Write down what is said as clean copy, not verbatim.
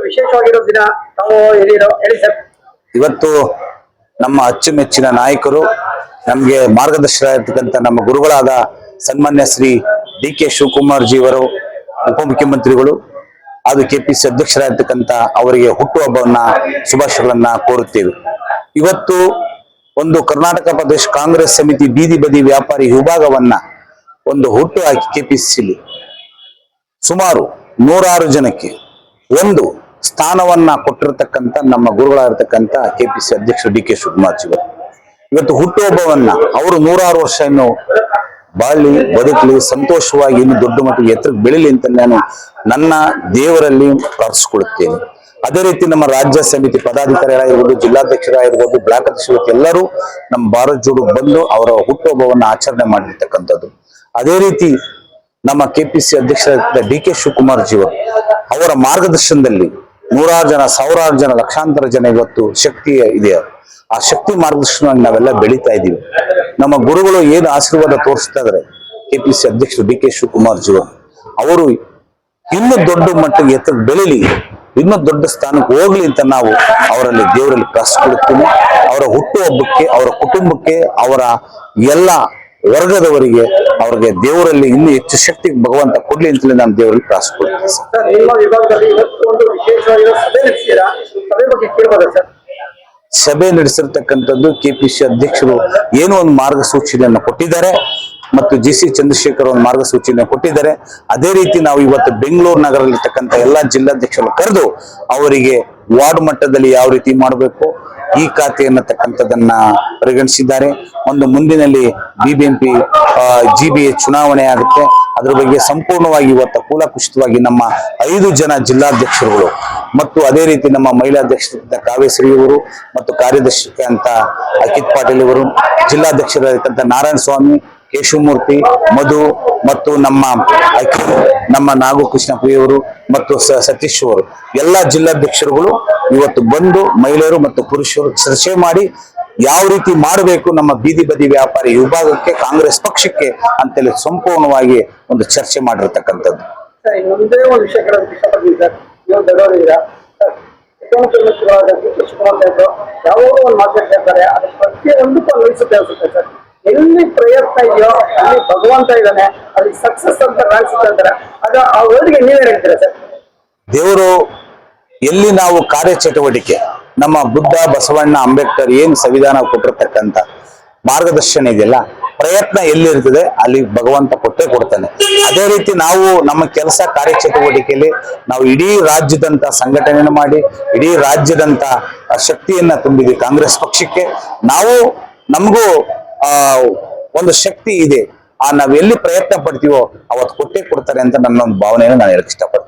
ವಿಶೇಷವಾಗಿರೋ ದಿನ ತಾವು ಹೇಳಿ ಸರ್. ಇವತ್ತು ನಮ್ಮ ಅಚ್ಚುಮೆಚ್ಚಿನ ನಾಯಕರು, ನಮಗೆ ಮಾರ್ಗದರ್ಶಕರಾಗಿರ್ತಕ್ಕಂಥ ನಮ್ಮ ಗುರುಗಳಾದ ಸನ್ಮಾನ್ಯ ಶ್ರೀ ಡಿ.ಕೆ. ಶಿವಕುಮಾರ್ ಜಿಯವರು ಉಪಮುಖ್ಯಮಂತ್ರಿಗಳು ಅದು ಕೆಪಿಸಿ ಅಧ್ಯಕ್ಷರಾಗಿರ್ತಕ್ಕಂಥ ಅವರಿಗೆ ಹುಟ್ಟುಹಬ್ಬವನ್ನ ಶುಭಾಶಯಗಳನ್ನ ಕೋರುತ್ತೇವೆ. ಇವತ್ತು ಒಂದು ಕರ್ನಾಟಕ ಪ್ರದೇಶ ಕಾಂಗ್ರೆಸ್ ಸಮಿತಿ ಬೀದಿ ಬದಿ ವ್ಯಾಪಾರಿ ವಿಭಾಗವನ್ನ ಒಂದು ಹುಟ್ಟು ಹಾಕಿ ಕೆಪಿಸಿಲಿ ಸುಮಾರು 106 ಜನಕ್ಕೆ ಒಂದು ಸ್ಥಾನವನ್ನ ಕೊಟ್ಟಿರತಕ್ಕಂಥ ನಮ್ಮ ಗುರುಗಳಾಗಿರ್ತಕ್ಕಂಥ ಕೆಪಿಸಿ ಅಧ್ಯಕ್ಷರು ಡಿ.ಕೆ. ಶಿವಕುಮಾರ್ ಜಿಯವರು ಇವತ್ತು ಹುಟ್ಟುಹಬ್ಬವನ್ನ ಅವರು 106 ವರ್ಷ ಇನ್ನು ಬಾಳಿ ಬದುಕಲಿ, ಸಂತೋಷವಾಗಿ ಇನ್ನು ದೊಡ್ಡ ಮಟ್ಟಿಗೆ ಎತ್ತರಕ್ಕೆ ಬೆಳಿಲಿ ಅಂತ ನಾನು ನನ್ನ ದೇವರಲ್ಲಿ ಪ್ರಾರ್ಥಿಸಿಕೊಳ್ಳುತ್ತೇನೆ. ಅದೇ ರೀತಿ ನಮ್ಮ ರಾಜ್ಯ ಸಮಿತಿ ಪದಾಧಿಕಾರಿಗಳಾಗಿರ್ಬೋದು, ಜಿಲ್ಲಾಧ್ಯಕ್ಷರಾಗಿರ್ಬೋದು, ಬ್ಲಾಕ್ ಅಧ್ಯಕ್ಷರು ಎಲ್ಲರೂ ನಮ್ಮ ಭಾರತ್ ಜೋಡು ಬಂದು ಅವರ ಹುಟ್ಟುಹಬ್ಬವನ್ನು ಆಚರಣೆ ಮಾಡಿರ್ತಕ್ಕಂಥದ್ದು. ಅದೇ ರೀತಿ ನಮ್ಮ ಕೆಪಿಸಿ ಅಧ್ಯಕ್ಷರಾದ ಡಿ.ಕೆ. ಶಿವಕುಮಾರ್ ಜಿಯವರು ಅವರ ಮಾರ್ಗದರ್ಶನದಲ್ಲಿ 106 ಜನ, 1000 ಜನ, ಲಕ್ಷಾಂತರ ಜನ ಇವತ್ತು ಶಕ್ತಿ ಇದೆ. ಆ ಶಕ್ತಿ ಮಾರ್ಗದರ್ಶನವಾಗಿ ನಾವೆಲ್ಲ ಬೆಳೀತಾ ಇದ್ದೀವಿ. ನಮ್ಮ ಗುರುಗಳು ಏನು ಆಶೀರ್ವಾದ ತೋರಿಸ್ತಾ ಇದ್ದಾರೆ ಕೆಪಿಸಿ ಅಧ್ಯಕ್ಷರು ಡಿ.ಕೆ. ಶಿವಕುಮಾರ್ ಜಿಯವರು, ಅವರು ಇನ್ನೂ ದೊಡ್ಡ ಮಟ್ಟಿಗೆ ಎತ್ತರಕ್ಕೆ ಬೆಳೀಲಿ, ಇನ್ನೂ ದೊಡ್ಡ ಸ್ಥಾನಕ್ಕೆ ಹೋಗ್ಲಿ ಅಂತ ನಾವು ಅವರಲ್ಲಿ ದೇವರಲ್ಲಿ ಪ್ರಾರ್ಥಿಸಿಕೊಳ್ಳುತ್ತೀವಿ. ಅವರ ಹುಟ್ಟುಹಬ್ಬಕ್ಕೆ, ಅವರ ಕುಟುಂಬಕ್ಕೆ, ಅವರ ಎಲ್ಲ ವರ್ಗದವರಿಗೆ ಅವ್ರಿಗೆ ದೇವರಲ್ಲಿ ಇನ್ನೂ ಹೆಚ್ಚು ಶಕ್ತಿ ಭಗವಂತ ಕೊಡ್ಲಿ ಅಂತಲೇ ನಾನು ದೇವರಲ್ಲಿ ಪ್ರಾರ್ಥಿಸಿಕೊಳ್ಳುತ್ತೇನೆ. ಸಭೆ ನಡೆಸಿರ್ತಕ್ಕಂಥದ್ದು ಕೆಪಿಸಿ ಅಧ್ಯಕ್ಷರು ಏನೋ ಒಂದು ಮಾರ್ಗಸೂಚಿಯನ್ನು ಕೊಟ್ಟಿದ್ದಾರೆ ಮತ್ತು ಜಿ.ಸಿ. ಚಂದ್ರಶೇಖರ್ ಒಂದು ಮಾರ್ಗಸೂಚಿಯನ್ನು ಕೊಟ್ಟಿದ್ದಾರೆ. ಅದೇ ರೀತಿ ನಾವು ಇವತ್ತು ಬೆಂಗಳೂರು ನಗರದಲ್ಲಿರ್ತಕ್ಕಂಥ ಎಲ್ಲಾ ಜಿಲ್ಲಾಧ್ಯಕ್ಷರು ಕರೆದು ಅವರಿಗೆ ವಾರ್ಡ್ ಮಟ್ಟದಲ್ಲಿ ಯಾವ ರೀತಿ ಮಾಡಬೇಕು ಈ ಖಾತೆ ಅನ್ನತಕ್ಕಂಥದ್ದನ್ನ ಪರಿಗಣಿಸಿದ್ದಾರೆ. ಒಂದು ಮುಂದಿನಲ್ಲಿ ಬಿಬಿಎಂಪಿ ಜಿಬಿಎ ಚುನಾವಣೆ ಆಗುತ್ತೆ, ಅದ್ರ ಬಗ್ಗೆ ಸಂಪೂರ್ಣವಾಗಿ ಇವತ್ತು ಕೂಲಂಕುಷವಾಗಿ ನಮ್ಮ 5 ಜನ ಜಿಲ್ಲಾಧ್ಯಕ್ಷರುಗಳು ಮತ್ತು ಅದೇ ರೀತಿ ನಮ್ಮ ಮಹಿಳಾಧ್ಯಕ್ಷರಾದ ಕಾವ್ಯಶ್ರೀಯವರು ಮತ್ತು ಕಾರ್ಯದರ್ಶಿ ಅಂತ ಅಕಿತ್ ಪಾಟೀಲ್ ಇವರು, ಜಿಲ್ಲಾಧ್ಯಕ್ಷರಾಗಿರ್ತಕ್ಕಂಥ ನಾರಾಯಣ ಸ್ವಾಮಿ, ಕೇಶವಮೂರ್ತಿ, ಮಧು ಮತ್ತು ನಮ್ಮ ನಾಗಕೃಷ್ಣ ಪ್ರಿಯವರು ಮತ್ತು ಸತೀಶ್ ಅವರು ಎಲ್ಲ ಜಿಲ್ಲಾಧ್ಯಕ್ಷರುಗಳು ಇವತ್ತು ಬಂದು ಮಹಿಳೆಯರು ಮತ್ತು ಪುರುಷರು ಚರ್ಚೆ ಮಾಡಿ ಯಾವ ರೀತಿ ಮಾಡಬೇಕು ನಮ್ಮ ಬೀದಿ ಬದಿ ವ್ಯಾಪಾರಿ ವಿಭಾಗಕ್ಕೆ, ಕಾಂಗ್ರೆಸ್ ಪಕ್ಷಕ್ಕೆ ಅಂತೇಳಿ ಸಂಪೂರ್ಣವಾಗಿ ಒಂದು ಚರ್ಚೆ ಮಾಡಿರ್ತಕ್ಕಂಥದ್ದು. ಒಂದೇ ಒಂದು ವಿಷಯ ಕೇಳೋದಕ್ಕೆ ಇಷ್ಟಪಡ್ತೀನಿ ಸರ್. ನೀವು ದೊಡ್ಡವರಿದ್ದೀರಾ ಸರ್, ಯಾವಾಗ ಒಂದು ಮಾತಾಡ್ತಾ ಅದು ಪ್ರತಿಯೊಂದಕ್ಕೂ ಅನ್ವಯಿಸುತ್ತೆ ಅನ್ಸುತ್ತೆ ಸರ್. ಎಲ್ಲಿ ಪ್ರಯತ್ನ ಇದೆಯೋ ಅಲ್ಲಿ ಭಗವಂತ ಇದ್ದಾನೆ, ಅಲ್ಲಿ ಸಕ್ಸಸ್ ಅಂತ ಕಾಣಿಸುತ್ತೆ ಅಂತಾರೆ. ಅದು ಆ ವರ್ಡ್ಗೆ ನೀವೇ ಹೇಳ್ತೀರಾ ಸರ್? ದೇವರು ಎಲ್ಲಿ ನಾವು ಕಾರ್ಯಚಟುವಟಿಕೆ ನಮ್ಮ ಬುದ್ಧ, ಬಸವಣ್ಣ, ಅಂಬೇಡ್ಕರ್ ಏನು ಸಂವಿಧಾನ ಕೊಟ್ಟಿರ್ತಕ್ಕಂಥ ಮಾರ್ಗದರ್ಶನ ಇದೆಯಲ್ಲ, ಪ್ರಯತ್ನ ಎಲ್ಲಿರ್ತದೆ ಅಲ್ಲಿ ಭಗವಂತ ಕೊಟ್ಟೇ ಕೊಡ್ತಾನೆ. ಅದೇ ರೀತಿ ನಾವು ನಮ್ಮ ಕೆಲಸ ಕಾರ್ಯಚಟುವಟಿಕೆಯಲ್ಲಿ ನಾವು ಇಡೀ ರಾಜ್ಯದಂತ ಸಂಘಟನೆಯನ್ನು ಮಾಡಿ ಇಡೀ ರಾಜ್ಯದಂತ ಶಕ್ತಿಯನ್ನ ತುಂಬಿದ್ವಿ ಕಾಂಗ್ರೆಸ್ ಪಕ್ಷಕ್ಕೆ. ನಮಗೂ ಒಂದು ಶಕ್ತಿ ಇದೆ. ನಾವ್ ಎಲ್ಲಿ ಪ್ರಯತ್ನ ಪಡ್ತೀವೋ ಅವತ್ತು ಕೊಟ್ಟೇ ಕೊಡ್ತಾರೆ ಅಂತ ನನ್ನ ಒಂದು ಭಾವನೆಯನ್ನು ನಾನು ಹೇಳಕ್ ಇಷ್ಟಪಡ್ತೀನಿ.